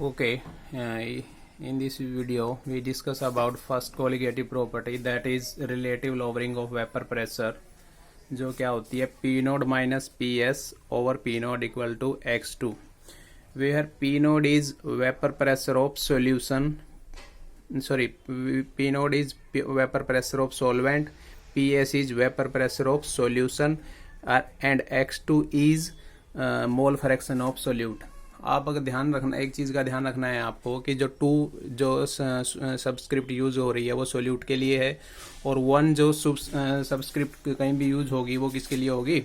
Okay, in this video we discuss about first colligative property, that is relative lowering of vapor pressure, जो क्या होती है P node minus PS over P node equal to X2, where P node is vapor pressure of solution, P node is vapor pressure of solvent, PS is vapor pressure of solution, and X2 is mole fraction of solute. आप अगर ध्यान रखना, एक चीज़ का ध्यान रखना है आपको कि जो सबस्क्रिप्ट यूज हो रही है वो सोल्यूट के लिए है, और 1 जो सबस्क्रिप्ट कहीं भी यूज होगी वो किसके लिए होगी,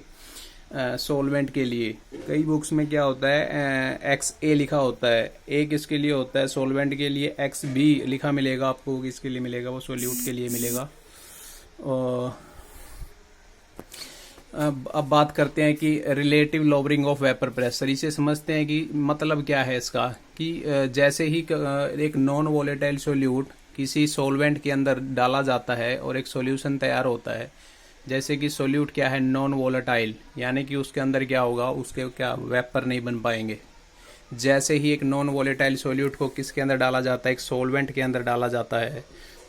सोलवेंट के लिए। कई बुक्स में क्या होता है XA लिखा होता है, A किसके लिए होता है, सोलवेंट के लिए। XB लिखा मिलेगा आपको, किसके लिए मिलेगा, वो सोल्यूट के लिए मिलेगा। और अब बात करते हैं कि relative lowering of vapour pressure. इसे समझते हैं कि मतलब क्या है इसका, कि जैसे ही एक नॉन वोलेटाइल सोल्यूट किसी सॉल्वेंट के अंदर डाला जाता है और एक सॉल्यूशन तैयार होता है, जैसे कि सोल्यूट क्या है, नॉन वोलेटाइल, यानी कि उसके अंदर क्या होगा, उसके क्या वेपर नहीं बन पाएंगे। जैसे ही एक नॉन वोलेटाइल सोल्यूट को किसके अंदर डाला जाता है, एक सॉल्वेंट के अंदर डाला जाता है,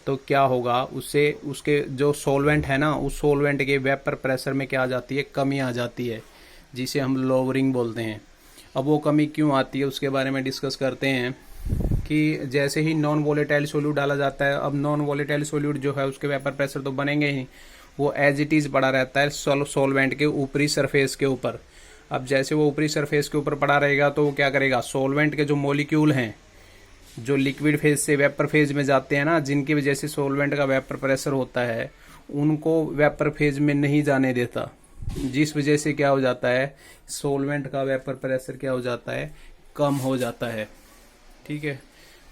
तो क्या होगा, उससे उसके जो सॉल्वेंट है ना, उस सॉल्वेंट के वेपर प्रेशर में क्या आ जाती है, कमी आ जाती है, जिसे हम लोवरिंग बोलते हैं। अब वो कमी क्यों आती है उसके बारे में डिस्कस करते हैं। कि जैसे ही नॉन वोलेटाइल सोल्यूट डाला जाता है, अब नॉन वोलेटाइल सोल्यूट जो है उसके वेपर प्रेशर तो बनेंगे ही, वो एज इट इज़ पड़ा रहता है सॉल्वेंट के ऊपरी सरफेस के ऊपर। अब जैसे वो ऊपरी सरफेस के ऊपर पड़ा रहेगा तो वो क्या करेगा, सॉल्वेंट के जो मॉलिक्यूल हैं, जो लिक्विड फेज से वेपर फेज में जाते हैं ना, जिनकी वजह से सॉल्वेंट का वेपर प्रेशर होता है, उनको वेपर फेज में नहीं जाने देता, जिस वजह से क्या हो जाता है, सॉल्वेंट का वेपर प्रेशर क्या हो जाता है, कम हो जाता है। ठीक है,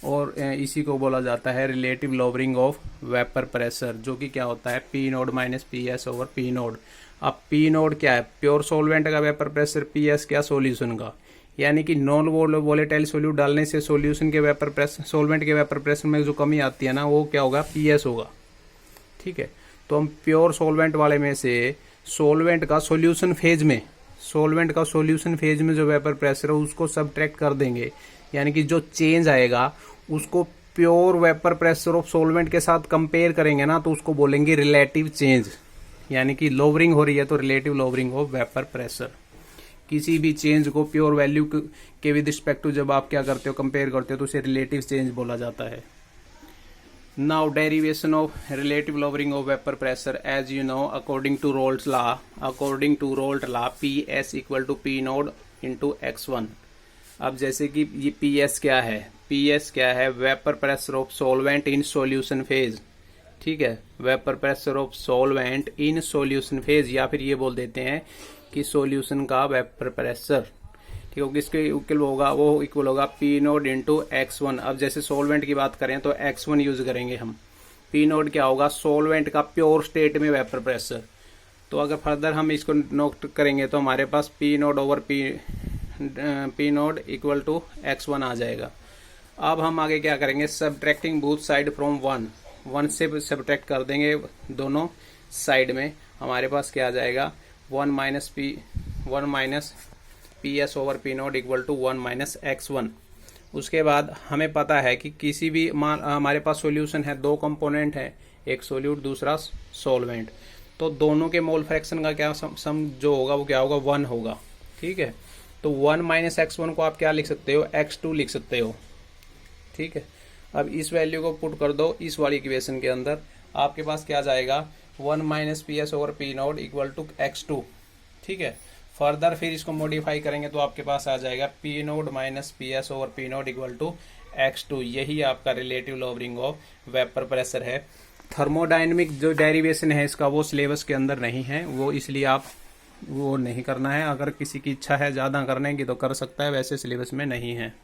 और इसी को बोला जाता है relative lowering of vapour pressure, जो कि क्या होता है P nought minus PS over P node. अब P नोड क्या है, प्योर सॉल्वेंट का वेपर प्रेशर, PS क्या, सॉल्यूशन का। यानी कि नॉन वोलेटाइल सोल्यूट डालने से सॉल्यूशन के वेपर प्रेशर, सॉल्वेंट के वेपर प्रेशर में जो कमी आती है ना, वो क्या होगा, PS होगा। ठीक है, तो हम प्योर सॉल्वेंट वाले में से सॉल्वेंट का सॉल्यूशन फेज में, सॉल्वेंट का सॉल्यूशन फेज में जो वेपर प्रेशर है उसको सबट्रैक्ट कर देंगे, यानी कि जो चेंज आएगा उसको pure vapour pressure of solvent के साथ कंपेयर करेंगे ना, तो उसको बोलेंगे रिलेटिव चेंज। यानी कि लोवरिंग हो रही है तो relative lowering of vapour pressure. किसी भी चेंज को प्योर वैल्यू के विद रिस्पेक्ट टू जब आप क्या करते हो, कंपेयर करते हो, तो उसे रिलेटिव चेंज बोला जाता है। Now derivation of relative lowering of vapour pressure, as you know, according to Raoult's law PS equal to P nought into X1। अब जैसे कि ये PS क्या है, vapour pressure of solvent in solution phase. ठीक है, vapour pressure of solvent in solution phase, या फिर ये बोल देते हैं कि सॉल्यूशन का वेपर प्रेशर। ठीक है, किसके इक्वल होगा, वो इक्वल होगा P नोड इंटू X1। अब जैसे सॉल्वेंट की बात करें तो X1 यूज करेंगे हम। P नोड क्या होगा, सॉल्वेंट का प्योर स्टेट में वेपर प्रेशर। तो अगर फर्दर हम इसको नोट करेंगे तो हमारे पास P nought over P nought equal to X1 आ जाएगा। अब हम आगे क्या करेंगे, सबट्रैक्टिंग बोथ साइड फ्रॉम 1 से सबट्रैक्ट कर देंगे दोनों साइड में, हमारे पास क्या आ जाएगा, 1 minus PS over P nought equal to 1 minus X1। उसके बाद हमें पता है कि किसी भी हमारे पास सॉल्यूशन है, 2 कंपोनेंट है, एक सोल्यूट दूसरा सॉल्वेंट, तो दोनों के मोल फ्रैक्शन का क्या सम जो होगा वो क्या होगा, 1 होगा। ठीक है, तो 1 माइनस X1 को आप क्या लिख सकते हो, X2 लिख सकते हो। ठीक है, अब इस वैल्यू को पुट कर दो इस वाली इक्वेशन के अंदर, आपके पास क्या जाएगा, 1 minus PS over P nought equal to X2। ठीक है, फर्दर फिर इसको मॉडिफाई करेंगे तो आपके पास आ जाएगा P nought minus PS over P nought equal to X2। यही आपका relative lowering of vapour pressure है। थर्मोडायनेमिक जो डेरिवेशन है इसका, वो सिलेबस के अंदर नहीं है, वो इसलिए आप वो नहीं करना है। अगर किसी की इच्छा है ज़्यादा करने की तो कर सकता है, वैसे सिलेबस में नहीं है।